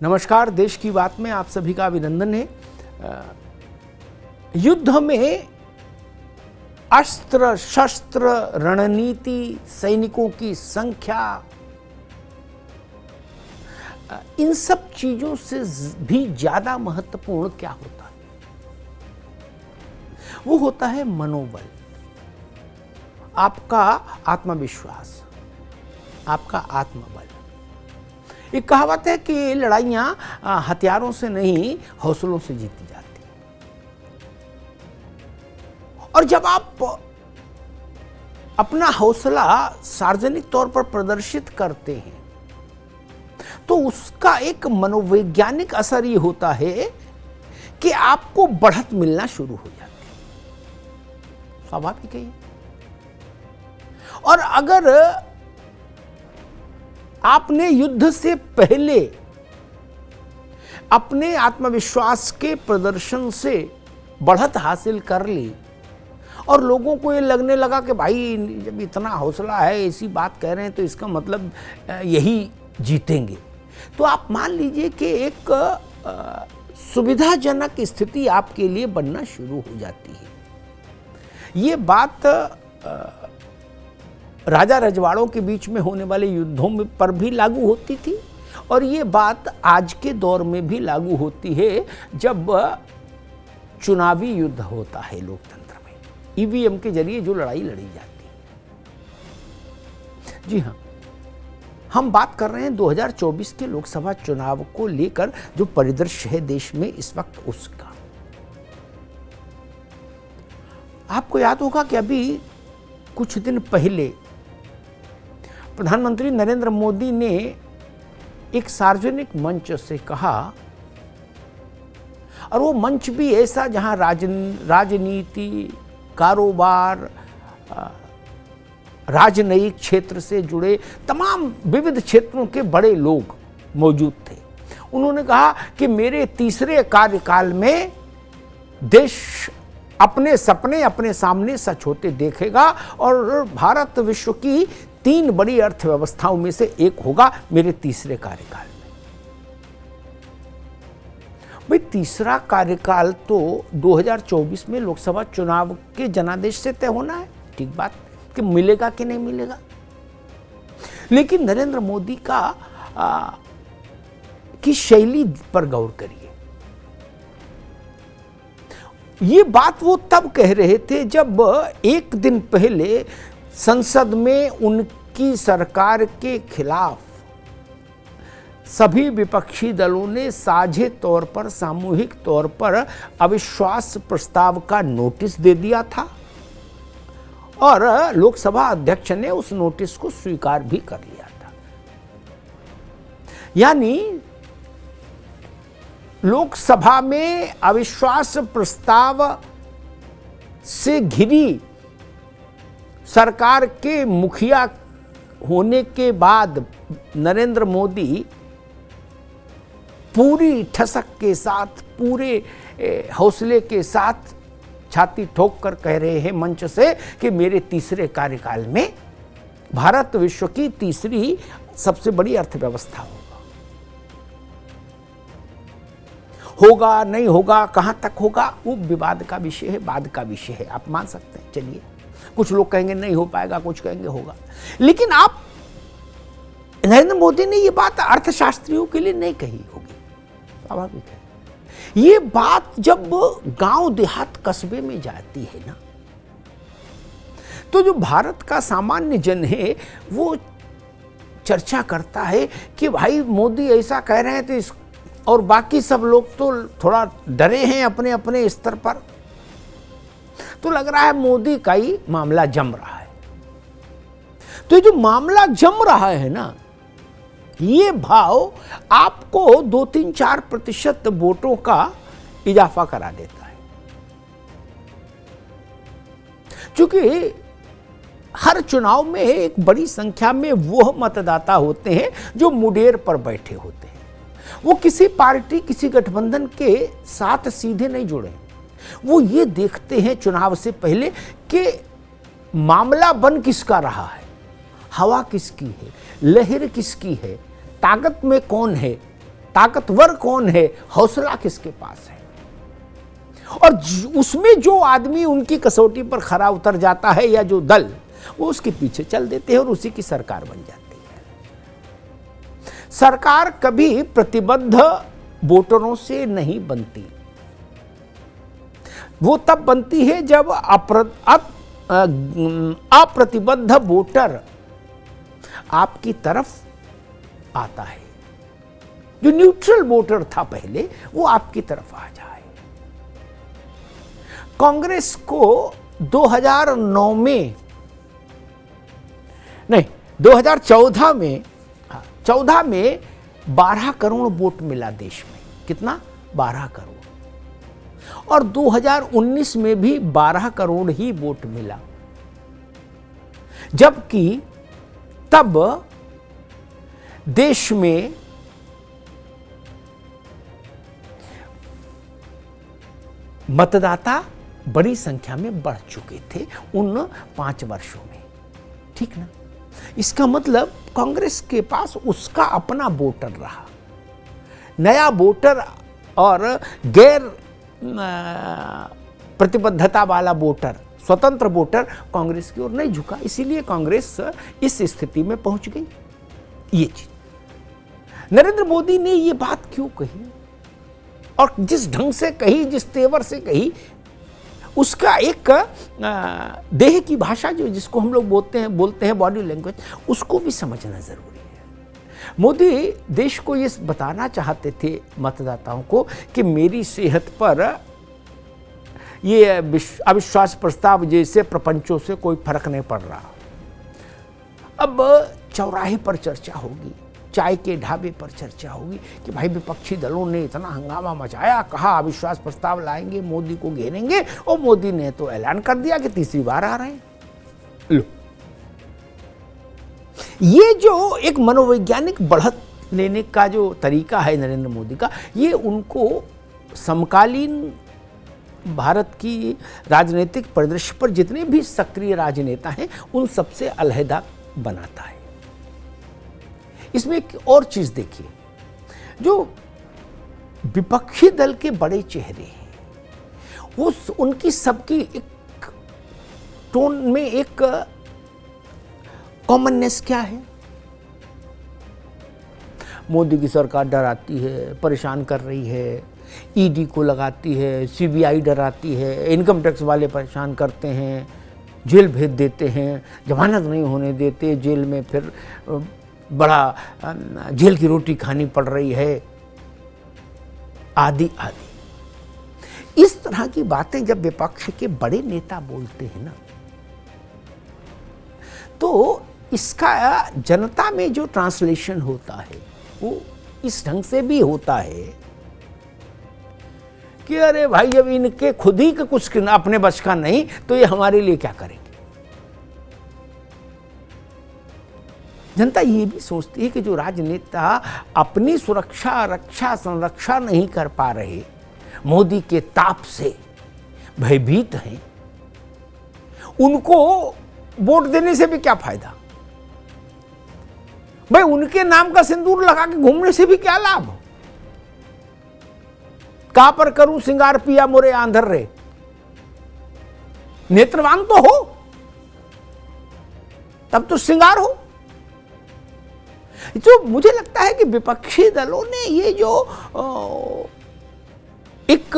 नमस्कार, देश की बात में आप सभी का अभिनंदन है। युद्ध में अस्त्र शस्त्र रणनीति, सैनिकों की संख्या, इन सब चीजों से भी ज्यादा महत्वपूर्ण क्या होता है? वो होता है मनोबल, आपका आत्मविश्वास, आपका आत्मबल। एक कहावत है कि लड़ाइयां हथियारों से नहीं, हौसलों से जीती जाती। और जब आप अपना हौसला सार्वजनिक तौर पर प्रदर्शित करते हैं तो उसका एक मनोवैज्ञानिक असर ये होता है कि आपको बढ़त मिलना शुरू हो जाती है। स्वाभाविक है। और अगर आपने युद्ध से पहले अपने आत्मविश्वास के प्रदर्शन से बढ़त हासिल कर ली और लोगों को ये लगने लगा कि भाई जब इतना हौसला है, ऐसी बात कह रहे हैं तो इसका मतलब यही जीतेंगे, तो आप मान लीजिए कि एक सुविधाजनक स्थिति आपके लिए बनना शुरू हो जाती है। ये बात राजा रजवाड़ों के बीच में होने वाले युद्धों में पर भी लागू होती थी और ये बात आज के दौर में भी लागू होती है जब चुनावी युद्ध होता है लोकतंत्र में, ईवीएम के जरिए जो लड़ाई लड़ी जाती है। जी हाँ, हम बात कर रहे हैं 2024 के लोकसभा चुनाव को लेकर जो परिदृश्य है देश में इस वक्त उसका। आपको याद होगा कि अभी कुछ दिन पहले प्रधानमंत्री नरेंद्र मोदी ने एक सार्वजनिक मंच से कहा, और वो मंच भी ऐसा जहां राजनीति, कारोबार, राजनयिक क्षेत्र से जुड़े तमाम विविध क्षेत्रों के बड़े लोग मौजूद थे। उन्होंने कहा कि मेरे तीसरे कार्यकाल में देश अपने सपने अपने सामने सच होते देखेगा और भारत विश्व की 3 बड़ी अर्थव्यवस्थाओं में से एक होगा मेरे तीसरे कार्यकाल में। भाई, तीसरा कार्यकाल तो 2024 में लोकसभा चुनाव के जनादेश से तय होना है, ठीक बात, कि मिलेगा कि नहीं मिलेगा। लेकिन नरेंद्र मोदी की शैली पर गौर करिए। ये बात वो तब कह रहे थे जब एक दिन पहले संसद में उनकी सरकार के खिलाफ सभी विपक्षी दलों ने साझे तौर पर, सामूहिक तौर पर अविश्वास प्रस्ताव का नोटिस दे दिया था और लोकसभा अध्यक्ष ने उस नोटिस को स्वीकार भी कर लिया था। यानी लोकसभा में अविश्वास प्रस्ताव से घिरी सरकार के मुखिया होने के बाद नरेंद्र मोदी पूरी ठसक के साथ, पूरे हौसले के साथ छाती ठोक कर कह रहे हैं मंच से कि मेरे तीसरे कार्यकाल में भारत विश्व की तीसरी सबसे बड़ी अर्थव्यवस्था होगा, नहीं होगा, कहां तक होगा, वो विवाद का विषय है, बाद का विषय है। आप मान सकते हैं, चलिए, कुछ लोग कहेंगे नहीं हो पाएगा, कुछ कहेंगे होगा। लेकिन आप नरेंद्र मोदी ने ये बात अर्थशास्त्रियों के लिए नहीं कही होगी, स्वाभाविक है। ये बात जब गांव देहात कस्बे में जाती है ना, तो जो भारत का सामान्य जन है वो चर्चा करता है कि भाई मोदी ऐसा कह रहे हैं तो इस, और बाकी सब लोग तो थोड़ा डरे हैं अपने अपने स्तर पर, तो लग रहा है मोदी का ही मामला जम रहा है। तो ये जो मामला जम रहा है ना, ये भाव आपको 2-3-4% वोटों का इजाफा करा देता है। क्योंकि हर चुनाव में एक बड़ी संख्या में वो मतदाता होते हैं जो मुडेर पर बैठे होते हैं। वो किसी पार्टी, किसी गठबंधन के साथ सीधे नहीं जुड़े। वो ये देखते हैं चुनाव से पहले कि मामला बन किसका रहा है, हवा किसकी है, लहर किसकी है, ताकत में कौन है, ताकतवर कौन है, हौसला किसके पास है। और उसमें जो आदमी उनकी कसौटी पर खरा उतर जाता है या जो दल, वो उसके पीछे चल देते हैं और उसी की सरकार बन जाती है। सरकार कभी प्रतिबद्ध वोटरों से नहीं बनती, वो तब बनती है जब अप्रतिबद्ध वोटर आपकी तरफ आता है। जो न्यूट्रल वोटर था पहले, वो आपकी तरफ आ जाए। कांग्रेस को 2009 में नहीं 2014 में 14 में 12 करोड़ वोट मिला देश में। कितना? 12 करोड़। और 2019 में भी 12 करोड़ ही वोट मिला, जबकि तब देश में मतदाता बड़ी संख्या में बढ़ चुके थे उन 5 वर्षों में। ठीक ना? इसका मतलब कांग्रेस के पास उसका अपना वोटर रहा। नया वोटर और गैर प्रतिबद्धता वाला वोटर, स्वतंत्र वोटर कांग्रेस की ओर नहीं झुका। इसीलिए कांग्रेस इस स्थिति में पहुंच गई। ये चीज नरेंद्र मोदी ने ये बात क्यों कही और जिस ढंग से कही, जिस तेवर से कही, उसका एक देह की भाषा जो जिसको हम लोग बोलते हैं बॉडी लैंग्वेज, उसको भी समझना जरूरी है। मोदी देश को ये बताना चाहते थे मतदाताओं को कि मेरी सेहत पर ये अविश्वास प्रस्ताव जैसे प्रपंचों से कोई फर्क नहीं पड़ रहा। अब चौराहे पर चर्चा होगी, चाय के ढाबे पर चर्चा होगी कि भाई विपक्षी दलों ने इतना हंगामा मचाया, कहा अविश्वास प्रस्ताव लाएंगे, मोदी को घेरेंगे, और मोदी ने तो ऐलान कर दिया कि तीसरी बार आ रहे हैं। लो, ये जो एक मनोवैज्ञानिक बढ़त लेने का जो तरीका है नरेंद्र मोदी का, ये उनको समकालीन भारत की राजनीतिक परिदृश्य पर जितने भी सक्रिय राजनेता हैं उन सबसे अलहदा बनाता है। इसमें एक और चीज देखिए, जो विपक्षी दल के बड़े चेहरे हैं, उनकी सबकी एक टोन में एक कॉमननेस क्या है? मोदी की सरकार डराती है, परेशान कर रही है, ईडी को लगाती है, सीबीआई डराती है, इनकम टैक्स वाले परेशान करते हैं, जेल भेज देते हैं, जमानत नहीं होने देते, जेल में फिर बड़ा जेल की रोटी खानी पड़ रही है, आदि आदि। इस तरह की बातें जब विपक्ष के बड़े नेता बोलते हैं ना, तो इसका जनता में जो ट्रांसलेशन होता है वो इस ढंग से भी होता है कि अरे भाई, जब इनके खुद ही का कुछ अपने बस का नहीं तो ये हमारे लिए क्या करेंगे। जनता ये भी सोचती है कि जो राजनेता अपनी सुरक्षा, रक्षा, संरक्षा नहीं कर पा रहे, मोदी के ताप से भयभीत हैं, उनको वोट देने से भी क्या फायदा? भाई, उनके नाम का सिंदूर लगा के घूमने से भी क्या लाभ? कहां पर करूं सिंगार पिया मोरे आंधर रे, नेत्रवान तो हो, तब तो सिंगार हो। तो मुझे लगता है कि विपक्षी दलों ने ये जो एक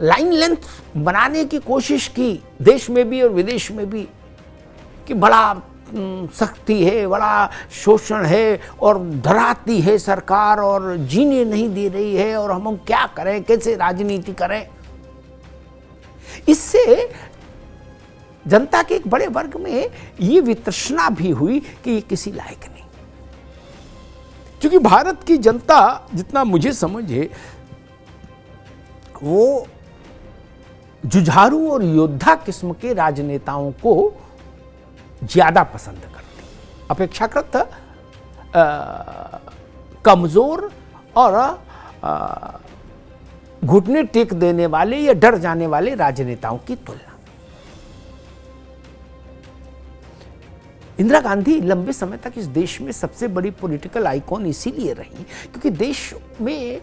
लाइन लेंथ बनाने की कोशिश की, देश में भी और विदेश में भी, कि बड़ा सख्ती है, बड़ा शोषण है और डराती है सरकार और जीने नहीं दे रही है, और हम क्या करें, कैसे राजनीति करें। इससे जनता के एक बड़े वर्ग में ये वितृष्णा भी हुई कि ये किसी लायक नहीं। क्योंकि भारत की जनता, जितना मुझे समझ है, वो जुझारू और योद्धा किस्म के राजनेताओं को ज्यादा पसंद करती है, अपेक्षाकृत कमजोर और घुटने टेक देने वाले या डर जाने वाले राजनेताओं की तुलना। इंदिरा गांधी लंबे समय तक इस देश में सबसे बड़ी पॉलिटिकल आइकॉन इसीलिए रही क्योंकि देश में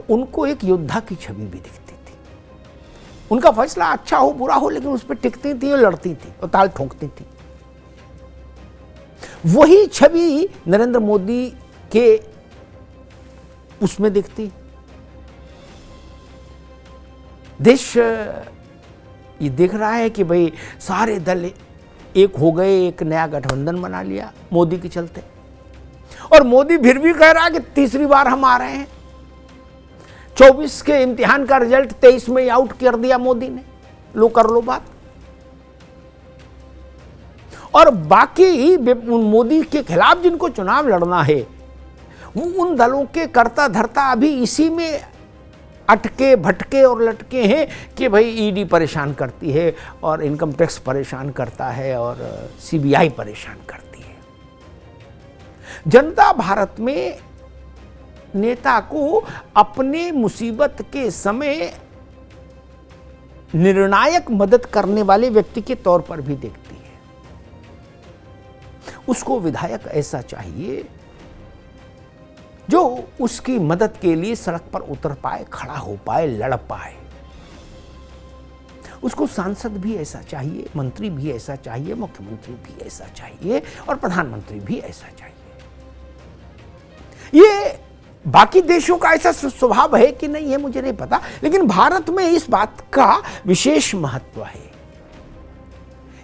उनको एक योद्धा की छवि भी दिखती थी। उनका फैसला अच्छा हो बुरा हो लेकिन उस पर टिकती थी और लड़ती थी और ताल ठोंकती थी। वही छवि नरेंद्र मोदी के उसमें दिखती। देश ये देख रहा है कि भाई सारे दल एक हो गए, एक नया गठबंधन बना लिया मोदी के चलते, और मोदी फिर भी कह रहा है कि तीसरी बार हम आ रहे हैं। 24 के इम्तिहान का रिजल्ट 23 में आउट कर दिया मोदी ने, लो कर लो बात। और बाकी मोदी के खिलाफ जिनको चुनाव लड़ना है वो उन दलों के करता धरता अभी इसी में अटके भटके और लटके हैं कि भाई ईडी परेशान करती है और इनकम टैक्स परेशान करता है और सीबीआई परेशान करती है। जनता भारत में नेता को अपने मुसीबत के समय निर्णायक मदद करने वाले व्यक्ति के तौर पर भी देखती है। उसको विधायक ऐसा चाहिए जो उसकी मदद के लिए सड़क पर उतर पाए, खड़ा हो पाए, लड़ पाए। उसको सांसद भी ऐसा चाहिए, मंत्री भी ऐसा चाहिए, मुख्यमंत्री भी ऐसा चाहिए और प्रधानमंत्री भी ऐसा चाहिए। ये बाकी देशों का ऐसा स्वभाव है कि नहीं है मुझे नहीं पता, लेकिन भारत में इस बात का विशेष महत्व है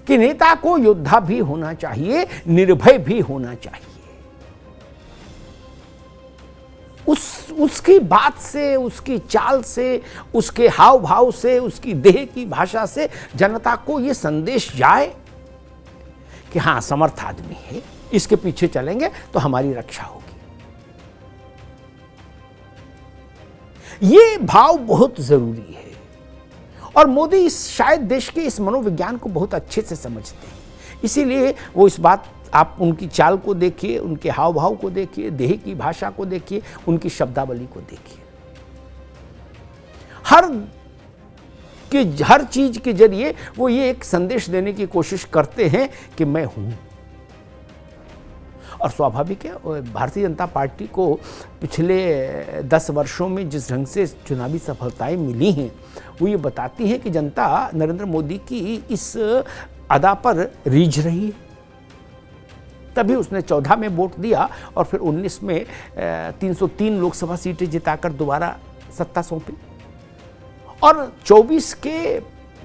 कि नेता को योद्धा भी होना चाहिए, निर्भय भी होना चाहिए। उसकी बात से, उसकी चाल से, उसके हाव भाव से, उसकी देह की भाषा से जनता को यह संदेश जाए कि हां समर्थ आदमी है, इसके पीछे चलेंगे तो हमारी रक्षा होगी। ये भाव बहुत जरूरी है और मोदी इस शायद देश के इस मनोविज्ञान को बहुत अच्छे से समझते हैं। इसीलिए वो इस बात, आप उनकी चाल को देखिए, उनके हाव भाव को देखिए, देह की भाषा को देखिए, उनकी शब्दावली को देखिए। हर चीज के जरिए वो ये एक संदेश देने की कोशिश करते हैं कि मैं हूं। और स्वाभाविक है, भारतीय जनता पार्टी को पिछले 10 वर्षों में जिस ढंग से चुनावी सफलताएं मिली हैं वो ये बताती है कि जनता नरेंद्र मोदी की इस अदा पर रीझ रही है। तभी उसने 14 में वोट दिया और फिर 19 में 303 लोकसभा सीटें जिताकर दोबारा सत्ता सौंपी। और 24 के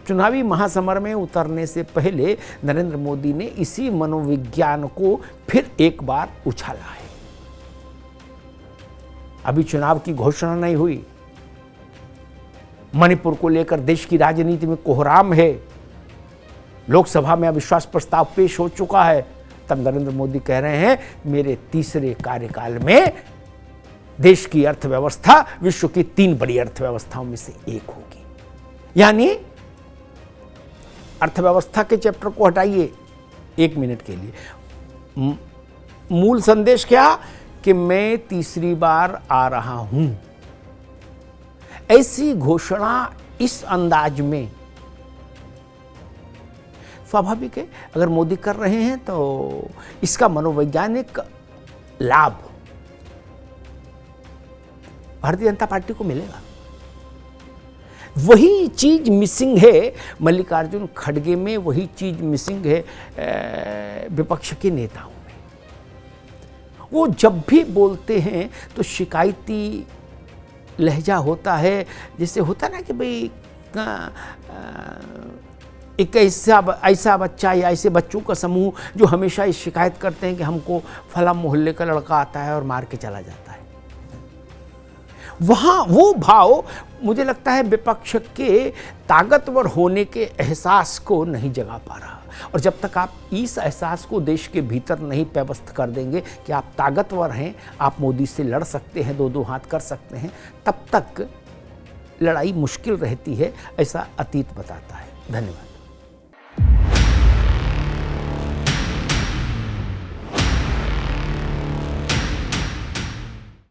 चुनावी महासमर में उतरने से पहले नरेंद्र मोदी ने इसी मनोविज्ञान को फिर एक बार उछाला है। अभी चुनाव की घोषणा नहीं हुई, मणिपुर को लेकर देश की राजनीति में कोहराम है, लोकसभा में अविश्वास प्रस्ताव पेश हो चुका है, तब नरेंद्र मोदी कह रहे हैं मेरे तीसरे कार्यकाल में देश की अर्थव्यवस्था विश्व की 3 बड़ी अर्थव्यवस्थाओं में से एक होगी। यानी अर्थव्यवस्था के चैप्टर को हटाइए 1 मिनट के लिए, मूल संदेश क्या कि मैं तीसरी बार आ रहा हूं। ऐसी घोषणा इस अंदाज में स्वाभाविक है, अगर मोदी कर रहे हैं तो इसका मनोवैज्ञानिक लाभ भारतीय जनता पार्टी को मिलेगा। वही चीज मिसिंग है मल्लिकार्जुन खड़गे में, वही चीज मिसिंग है विपक्ष के नेताओं में। वो जब भी बोलते हैं तो शिकायती लहजा होता है, जैसे होता ना कि भाई एक ऐसा बच्चा या ऐसे बच्चों का समूह जो हमेशा इस शिकायत करते हैं कि हमको फला मोहल्ले का लड़का आता है और मार के चला जाता है। वहाँ वो भाव मुझे लगता है विपक्ष के ताकतवर होने के एहसास को नहीं जगा पा रहा। और जब तक आप इस एहसास को देश के भीतर नहीं व्यवस्थ कर देंगे कि आप ताकतवर हैं, आप मोदी से लड़ सकते हैं, 2-2 हाथ कर सकते हैं, तब तक लड़ाई मुश्किल रहती है, ऐसा अतीत बताता है। धन्यवाद।